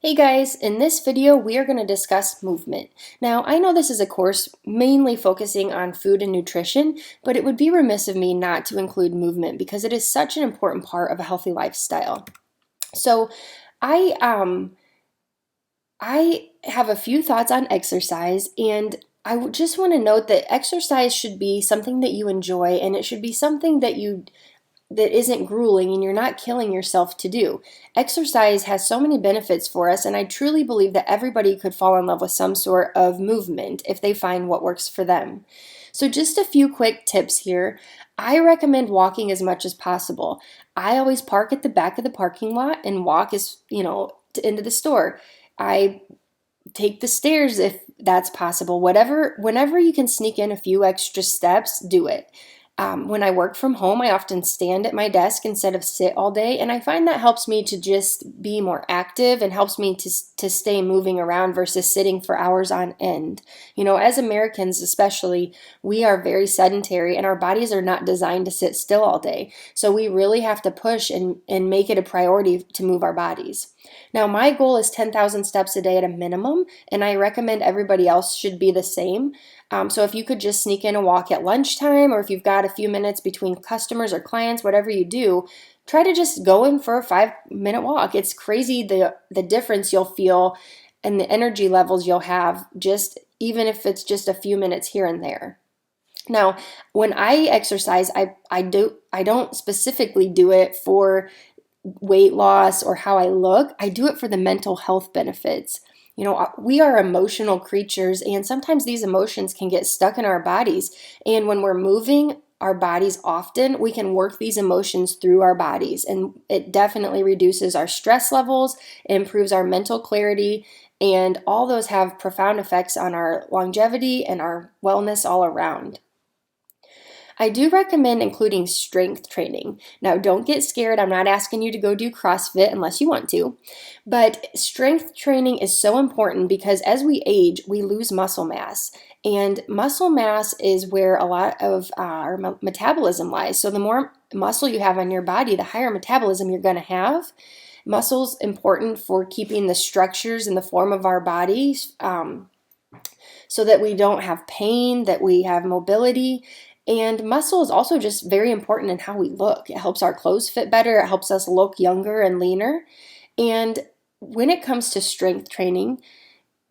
Hey guys, in this video we are going to discuss movement. Now I know this is a course mainly focusing on food and nutrition, but it would be remiss of me not to include movement because it is such an important part of a healthy lifestyle. So I um I have a few thoughts on exercise, and just want to note that exercise should be something that you enjoy, and it should be something that isn't grueling and you're not killing yourself to do. Exercise has so many benefits for us, and I truly believe that everybody could fall in love with some sort of movement if they find what works for them. So just a few quick tips here. I recommend walking as much as possible. I always park at the back of the parking lot and walk into the store. I take the stairs if that's possible. Whenever you can sneak in a few extra steps, do it. When I work from home, I often stand at my desk instead of sit all day, and I find that helps me to just be more active and helps me to stay moving around versus sitting for hours on end. You know, as Americans especially, we are very sedentary and our bodies are not designed to sit still all day. So we really have to push and make it a priority to move our bodies. Now, my goal is 10,000 steps a day at a minimum, and I recommend everybody else should be the same. So if you could just sneak in a walk at lunchtime, or if you've got a few minutes between customers or clients, whatever you do, try to just go in for a 5-minute walk. It's crazy the difference you'll feel and the energy levels you'll have, just even if it's just a few minutes here and there. Now, when I exercise, I don't specifically do it for weight loss or how I look. I do it for the mental health benefits. You know, we are emotional creatures, and sometimes these emotions can get stuck in our bodies. And when we're moving our bodies often, we can work these emotions through our bodies, and it definitely reduces our stress levels, it improves our mental clarity, and all those have profound effects on our longevity and our wellness all around. I do recommend including strength training. Now, don't get scared. I'm not asking you to go do CrossFit unless you want to. But strength training is so important because as we age, we lose muscle mass. And muscle mass is where a lot of our metabolism lies. So the more muscle you have on your body, the higher metabolism you're going to have. Muscle's important for keeping the structures in the form of our bodies, so that we don't have pain, that we have mobility. And muscle is also just very important in how we look. It helps our clothes fit better, it helps us look younger and leaner. And when it comes to strength training,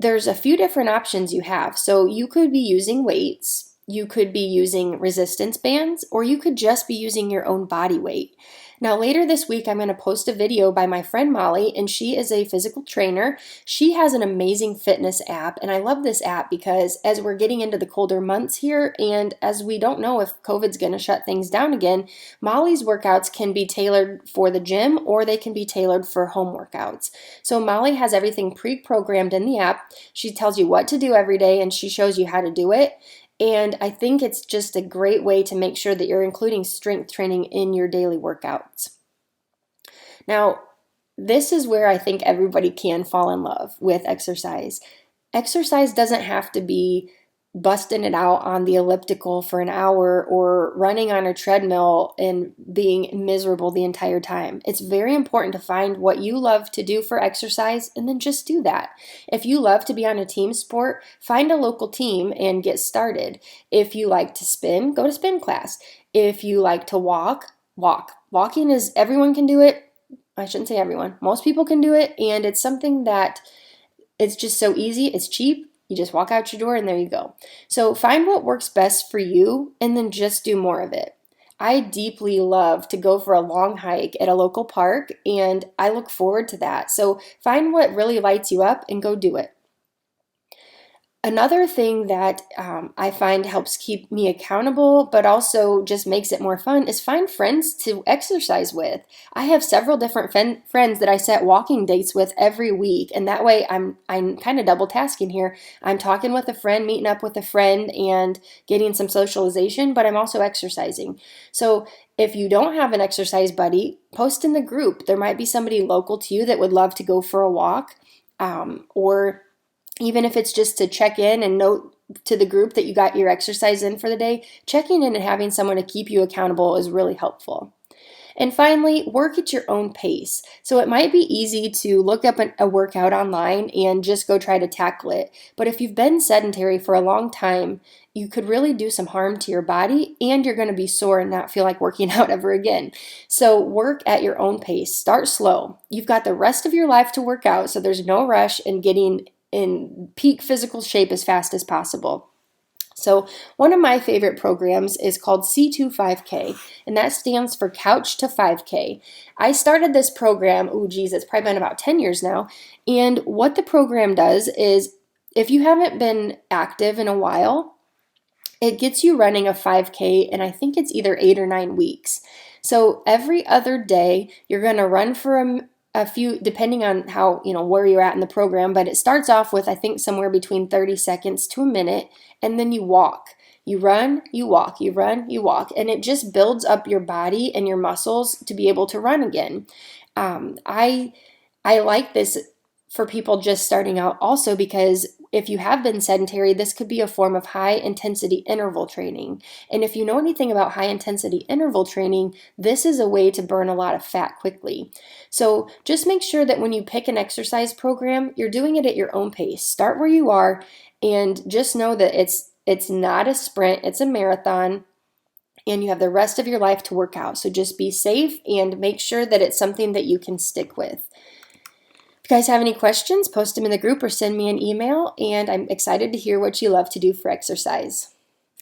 there's a few different options you have. So you could be using weights, you could be using resistance bands, or you could just be using your own body weight. Now, later this week, I'm going to post a video by my friend Molly, and she is a physical trainer. She has an amazing fitness app, and I love this app because as we're getting into the colder months here, and as we don't know if COVID's going to shut things down again, Molly's workouts can be tailored for the gym or they can be tailored for home workouts. So Molly has everything pre-programmed in the app. She tells you what to do every day, and she shows you how to do it. And I think it's just a great way to make sure that you're including strength training in your daily workouts. Now, this is where I think everybody can fall in love with exercise. Exercise doesn't have to be busting it out on the elliptical for an hour or running on a treadmill and being miserable the entire time. It's very important to find what you love to do for exercise and then just do that. If you love to be on a team sport, find a local team and get started. If you like to spin, go to spin class. If you like to walk, walk. Walking is, everyone can do it. I shouldn't say everyone. Most people can do it, and it's something that it's just so easy. It's cheap. You just walk out your door and there you go. So find what works best for you and then just do more of it. I deeply love to go for a long hike at a local park, and I look forward to that. So find what really lights you up and go do it. Another thing that I find helps keep me accountable, but also just makes it more fun, is find friends to exercise with. I have several different friends that I set walking dates with every week, and that way I'm kind of double tasking here. I'm talking with a friend, meeting up with a friend, and getting some socialization, but I'm also exercising. So if you don't have an exercise buddy, post in the group. There might be somebody local to you that would love to go for a walk, or even if it's just to check in and note to the group that you got your exercise in for the day, checking in and having someone to keep you accountable is really helpful. And finally, work at your own pace. So it might be easy to look up a workout online and just go try to tackle it. But if you've been sedentary for a long time, you could really do some harm to your body, and you're going to be sore and not feel like working out ever again. So work at your own pace. Start slow. You've got the rest of your life to work out, so there's no rush in getting in peak physical shape as fast as possible. So one of my favorite programs is called C2 5K, and that stands for Couch to 5K. I started this program, it's probably been about 10 years now, and what the program does is if you haven't been active in a while, it gets you running a 5K, and I think it's either 8 or 9 weeks. So every other day, you're going to run for a few, depending on how, where you're at in the program, but it starts off with, I think, somewhere between 30 seconds to a minute, and then you walk. You run, you walk, you run, you walk, and it just builds up your body and your muscles to be able to run again. I like this for people just starting out also because if you have been sedentary, this could be a form of high intensity interval training. And if you know anything about high intensity interval training, this is a way to burn a lot of fat quickly. So just make sure that when you pick an exercise program, you're doing it at your own pace. Start where you are and just know that it's not a sprint, it's a marathon. And you have the rest of your life to work out. So just be safe and make sure that it's something that you can stick with. If you guys have any questions, post them in the group or send me an email, and I'm excited to hear what you love to do for exercise.